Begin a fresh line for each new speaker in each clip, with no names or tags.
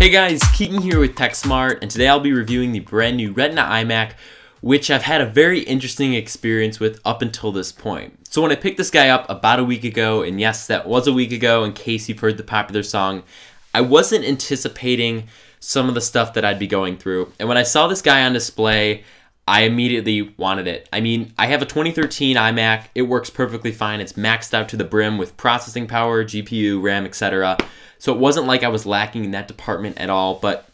Hey guys, Keaton here with TechSmart, and today I'll be reviewing the brand new Retina iMac, which I've had a very interesting experience with up until this point. So when I picked this guy up about a week ago, and yes, that was a week ago in case you've heard the popular song, I wasn't anticipating some of the stuff that I'd be going through. And when I saw this guy on display, I immediately wanted it. I mean, I have a 2013 iMac. It works perfectly fine. It's maxed out to the brim with processing power, GPU, RAM, etc. So it wasn't like I was lacking in that department at all. But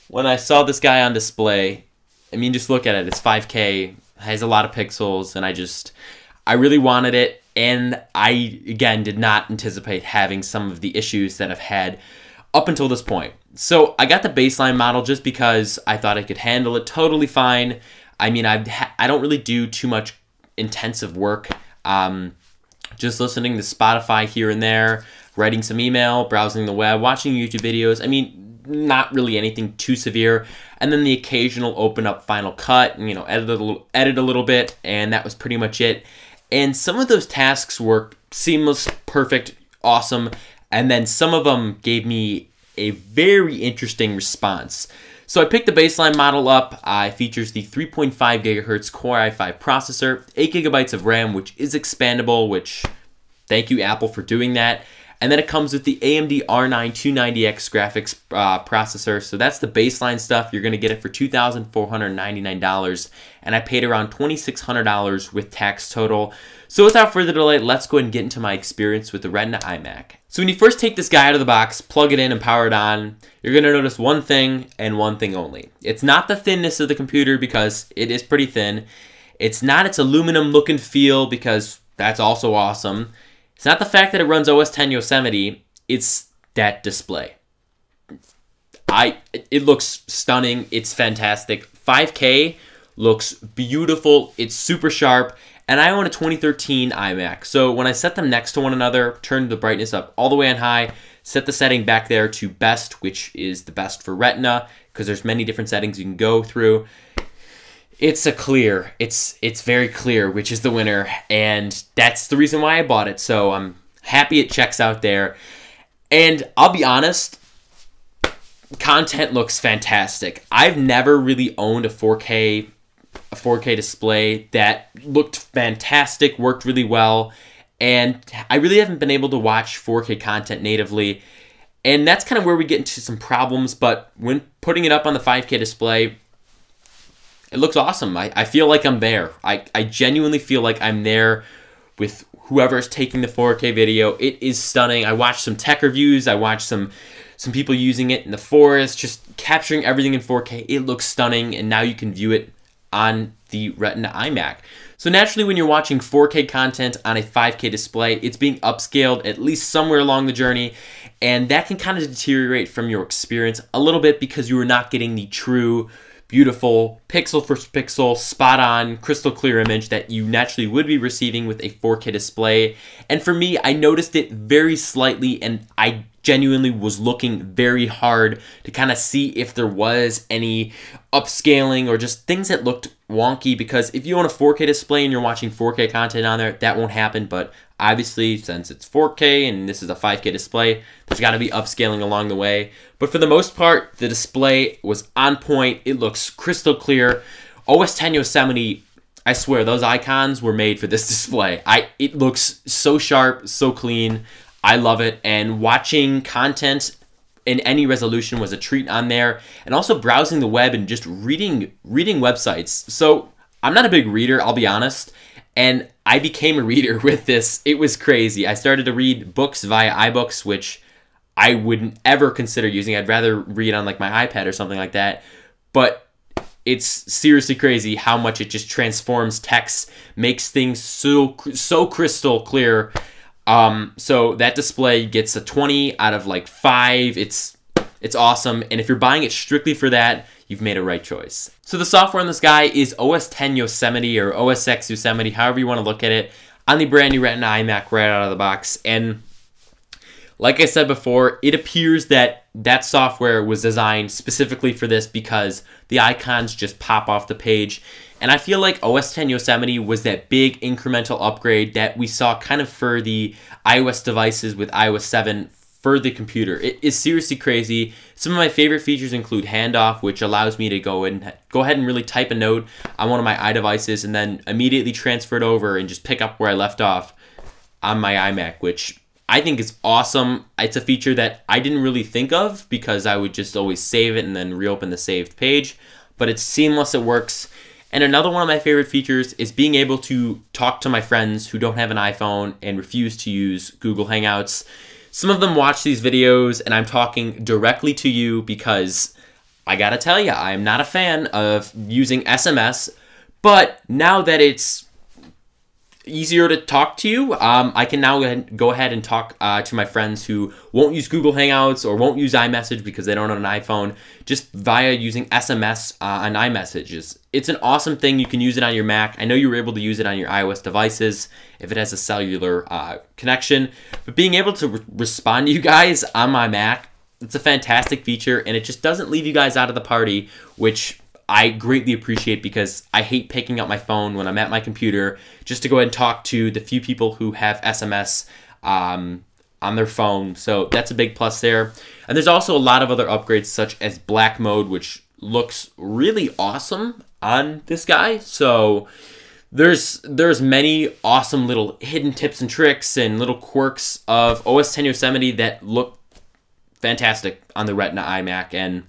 when I saw this guy on display, I mean, just look at it. It's 5K, has a lot of pixels, and I really wanted it. And I, again, did not anticipate having some of the issues that I've had up until this point. So I got the baseline model just because I thought I could handle it totally fine. I mean, I don't really do too much intensive work. Just listening to Spotify here and there, writing some email, browsing the web, watching YouTube videos. I mean, not really anything too severe. And then the occasional open up Final Cut and, edit a little bit, and that was pretty much it. And some of those tasks worked seamless, perfect, awesome. And then some of them gave me a very interesting response. So I picked the baseline model up. It features the 3.5 gigahertz Core i5 processor, 8 gigabytes of RAM, which is expandable, which thank you Apple for doing that. And then it comes with the AMD R9 290X graphics processor. So that's the baseline stuff. You're going to get it for $2,499. And I paid around $2,600 with tax total. So without further delay, let's go ahead and get into my experience with the Retina iMac. So when you first take this guy out of the box, plug it in and power it on, you're going to notice one thing and one thing only. It's not the thinness of the computer, because it is pretty thin. It's not its aluminum look and feel, because that's also awesome. It's not the fact that it runs OS X Yosemite, it's that display. It looks stunning, it's fantastic. 5K looks beautiful, it's super sharp, and I own a 2013 iMac. So when I set them next to one another, turn the brightness up all the way on high, set the setting back there to best, which is the best for Retina, because there's many different settings you can go through. It's a clear. It's very clear which is the winner, and that's the reason why I bought it. So I'm happy it checks out there. And I'll be honest, content looks fantastic. I've never really owned a 4K display that looked fantastic, worked really well, and I really haven't been able to watch 4K content natively. And that's kind of where we get into some problems, but when putting it up on the 5K display, it looks awesome. I feel like I'm there. I genuinely feel like I'm there with whoever's taking the 4K video. It is stunning. I watched some tech reviews. I watched some people using it in the forest, just capturing everything in 4K. It looks stunning, and now you can view it on the Retina iMac. So naturally, when you're watching 4K content on a 5K display, it's being upscaled at least somewhere along the journey, and that can kind of deteriorate from your experience a little bit, because you are not getting the true beautiful pixel for pixel, spot on, crystal clear image that you naturally would be receiving with a 4K display. And for me, I noticed it very slightly, and I genuinely was looking very hard to kind of see if there was any upscaling or just things that looked wonky, because if you own a 4K display and you're watching 4K content on there, that won't happen. But obviously, since it's 4K and this is a 5K display, there's got to be upscaling along the way. But for the most part, the display was on point. It looks crystal clear. OS X Yosemite, I swear, those icons were made for this display. It looks so sharp, so clean. I love it. And watching content in any resolution was a treat on there. And also browsing the web and just reading websites. So I'm not a big reader, I'll be honest. And I became a reader with this. It was crazy. I started to read books via iBooks, which I wouldn't ever consider using. I'd rather read on like my iPad or something like that. But it's seriously crazy how much it just transforms text, makes things so crystal clear. So that display gets a 20 out of like 5. It's awesome. And if you're buying it strictly for that, you've made a right choice. So the software on this guy is OS X Yosemite or OS X Yosemite, however you want to look at it, on the brand new Retina iMac right out of the box. And like I said before, it appears that that software was designed specifically for this, because the icons just pop off the page. And I feel like OS X Yosemite was that big incremental upgrade that we saw kind of for the iOS devices with iOS 7 for the computer. It is seriously crazy. Some of my favorite features include handoff, which allows me to go ahead and really type a note on one of my iDevices and then immediately transfer it over and just pick up where I left off on my iMac, which I think is awesome. It's a feature that I didn't really think of because I would just always save it and then reopen the saved page, but it's seamless, it works. And another one of my favorite features is being able to talk to my friends who don't have an iPhone and refuse to use Google Hangouts. Some of them watch these videos and I'm talking directly to you because I gotta tell you, I'm not a fan of using SMS, but now that it's easier to talk to you, I can now go ahead and talk to my friends who won't use Google Hangouts or won't use iMessage because they don't have an iPhone, just via using SMS on iMessages. It's an awesome thing. You can use it on your Mac. I know you were able to use it on your iOS devices if it has a cellular connection, but being able to respond to you guys on my Mac, it's a fantastic feature, and it just doesn't leave you guys out of the party, which I greatly appreciate because I hate picking up my phone when I'm at my computer just to go ahead and talk to the few people who have SMS on their phone. So that's a big plus there. And there's also a lot of other upgrades such as black mode, which looks really awesome on this guy. So there's many awesome little hidden tips and tricks and little quirks of OS X Yosemite that look fantastic on the Retina iMac, and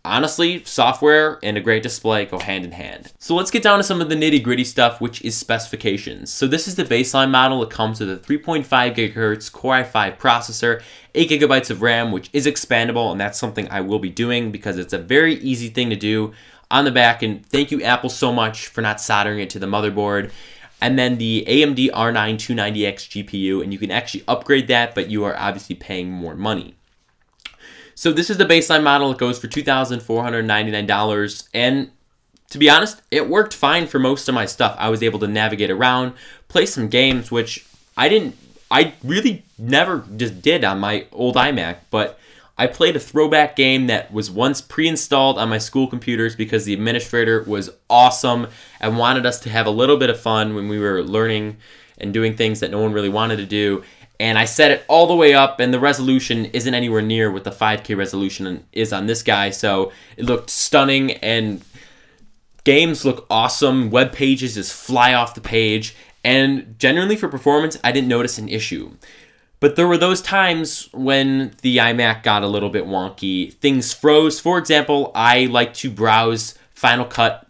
honestly, software and a great display go hand in hand. So let's get down to some of the nitty-gritty stuff, which is specifications. So this is the baseline model. It comes with a 3.5 gigahertz Core i5 processor, 8 gigabytes of RAM, which is expandable, and that's something I will be doing because it's a very easy thing to do on the back, and thank you, Apple, so much for not soldering it to the motherboard. And then the AMD R9 290X GPU, and you can actually upgrade that, but you are obviously paying more money. So this is the baseline model. It goes for $2,499, and to be honest, it worked fine for most of my stuff. I was able to navigate around, play some games, which I really never just did on my old iMac, but I played a throwback game that was once pre-installed on my school computers because the administrator was awesome and wanted us to have a little bit of fun when we were learning and doing things that no one really wanted to do. And I set it all the way up, and the resolution isn't anywhere near what the 5K resolution is on this guy, so it looked stunning, and games look awesome. Web pages just fly off the page, and generally for performance, I didn't notice an issue. But there were those times when the iMac got a little bit wonky. Things froze. For example, I like to browse Final Cut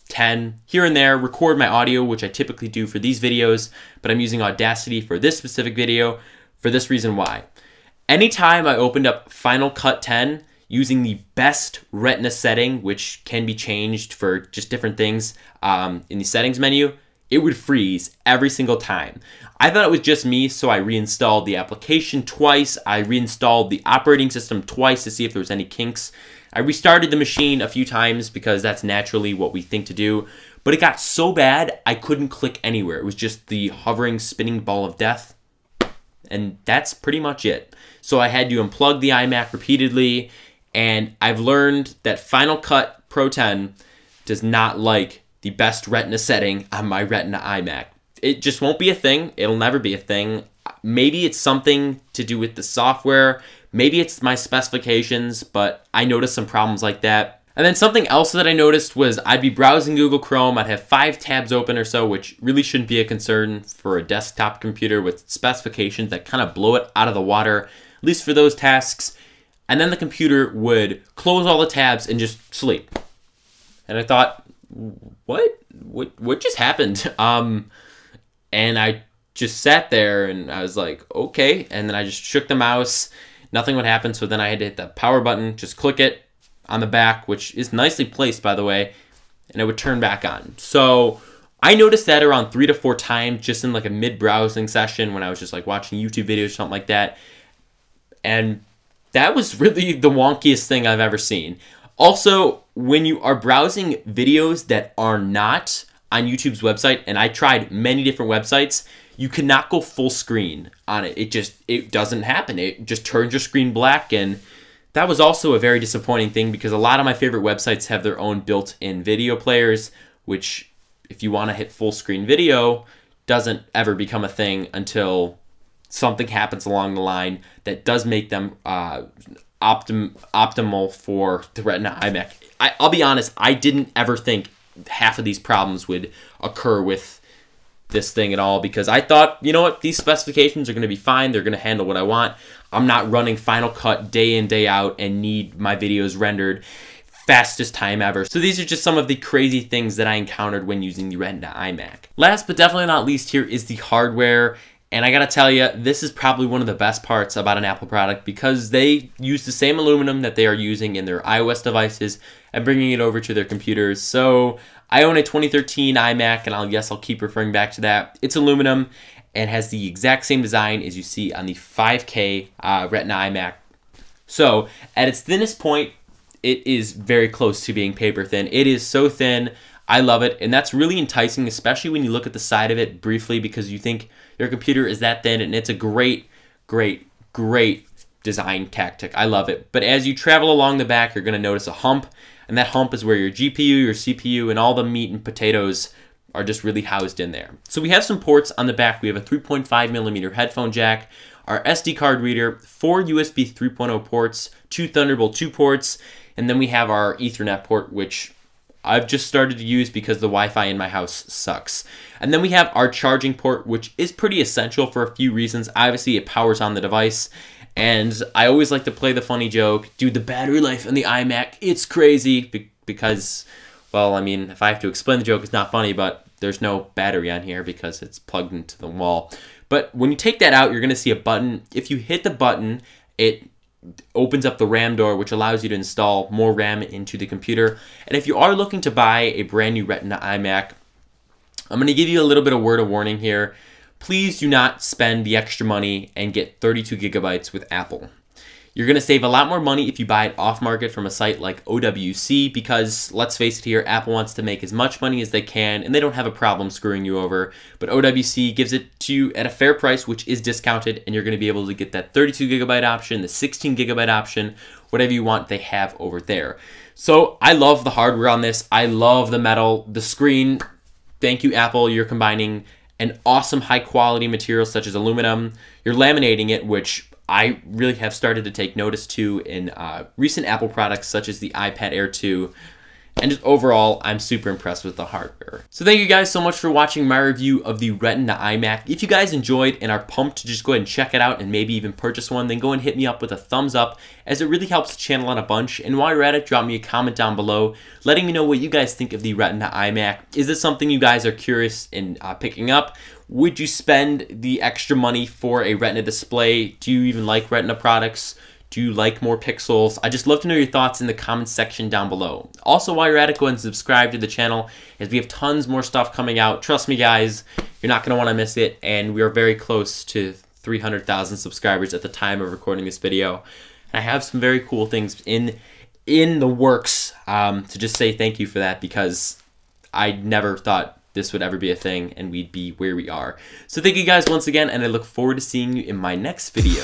10 here and there, record my audio, which I typically do for these videos, but I'm using Audacity for this specific video for this reason why. Anytime I opened up Final Cut 10 using the best Retina setting, which can be changed for just different things in the settings menu, it would freeze every single time. I thought it was just me, so I reinstalled the application twice. I reinstalled the operating system twice to see if there was any kinks. I restarted the machine a few times because that's naturally what we think to do, but it got so bad I couldn't click anywhere. It was just the hovering spinning ball of death, and that's pretty much it. So I had to unplug the iMac repeatedly, and I've learned that Final Cut Pro 10 does not like the best Retina setting on my Retina iMac. It just won't be a thing. It'll never be a thing. Maybe it's something to do with the software. Maybe it's my specifications, but I noticed some problems like that. And then something else that I noticed was I'd be browsing Google Chrome. I'd have 5 tabs open or so, which really shouldn't be a concern for a desktop computer with specifications that kind of blow it out of the water, at least for those tasks. And then the computer would close all the tabs and just sleep. And I thought, what just happened? And I just sat there and I was like, okay. And then I just shook the mouse. Nothing would happen. So then I had to hit the power button, just click it on the back, which is nicely placed, by the way, and it would turn back on. So I noticed that around 3 to 4 times just in like a mid-browsing session when I was just like watching YouTube videos or something like that. And that was really the wonkiest thing I've ever seen. Also, when you are browsing videos that are not on YouTube's website, and I tried many different websites, you cannot go full screen on it. It doesn't happen. It just turns your screen black, and that was also a very disappointing thing because a lot of my favorite websites have their own built-in video players, which if you want to hit full screen video, doesn't ever become a thing until something happens along the line that does make them optimal for the Retina iMac. I'll be honest, I didn't ever think half of these problems would occur with this thing at all, because I thought, you know what, these specifications are going to be fine. They're going to handle what I want. I'm not running Final Cut day in, day out and need my videos rendered fastest time ever. So these are just some of the crazy things that I encountered when using the Retina iMac. Last but definitely not least here is the hardware. And I gotta tell you, this is probably one of the best parts about an Apple product, because they use the same aluminum that they are using in their iOS devices and bringing it over to their computers. So I own a 2013 iMac, and I'll keep referring back to that. It's aluminum and has the exact same design as you see on the 5K Retina iMac. So at its thinnest point, it is very close to being paper thin. It is so thin. I love it, and that's really enticing, especially when you look at the side of it briefly, because you think your computer is that thin, and it's a great, great, great design tactic. I love it. But as you travel along the back, you're going to notice a hump, and that hump is where your GPU, your CPU, and all the meat and potatoes are just really housed in there. So we have some ports on the back. We have a 3.5mm headphone jack, our SD card reader, 4 USB 3.0 ports, 2 Thunderbolt 2 ports, and then we have our Ethernet port, which I've just started to use because the Wi-Fi in my house sucks. And then we have our charging port, which is pretty essential for a few reasons. Obviously, it powers on the device. And I always like to play the funny joke, dude, the battery life on the iMac, it's crazy. Because, well, I mean, if I have to explain the joke, it's not funny, but there's no battery on here because it's plugged into the wall. But when you take that out, you're going to see a button. If you hit the button, it opens up the RAM door, which allows you to install more RAM into the computer. And if you are looking to buy a brand new Retina iMac, I'm going to give you a little bit of word of warning here. Please do not spend the extra money and get 32 gigabytes with Apple. You're going to save a lot more money if you buy it off market from a site like OWC, because let's face it here, Apple wants to make as much money as they can, and they don't have a problem screwing you over. But OWC gives it to you at a fair price, which is discounted, and you're going to be able to get that 32 gigabyte option, the 16 gigabyte option, whatever you want, they have over there. So I love the hardware on this. I love the metal, the screen. Thank you, Apple. You're combining an awesome high quality material such as aluminum. You're laminating it, which I really have started to take notice to in recent Apple products such as the iPad Air 2. And just overall, I'm super impressed with the hardware. So thank you guys so much for watching my review of the Retina iMac. If you guys enjoyed and are pumped to just go ahead and check it out and maybe even purchase one, then go and hit me up with a thumbs up, as it really helps the channel out a bunch. And while you're at it, drop me a comment down below letting me know what you guys think of the Retina iMac. Is this something you guys are curious in picking up? Would you spend the extra money for a Retina display? Do you even like Retina products? Do you like more pixels? I just love to know your thoughts in the comments section down below. Also, while you're at it, go ahead and subscribe to the channel, as we have tons more stuff coming out. Trust me, guys, you're not going to want to miss it, and we are very close to 300,000 subscribers at the time of recording this video. And I have some very cool things in the works to just say thank you for that, because I never thought this would ever be a thing and we'd be where we are. So thank you guys once again, and I look forward to seeing you in my next video.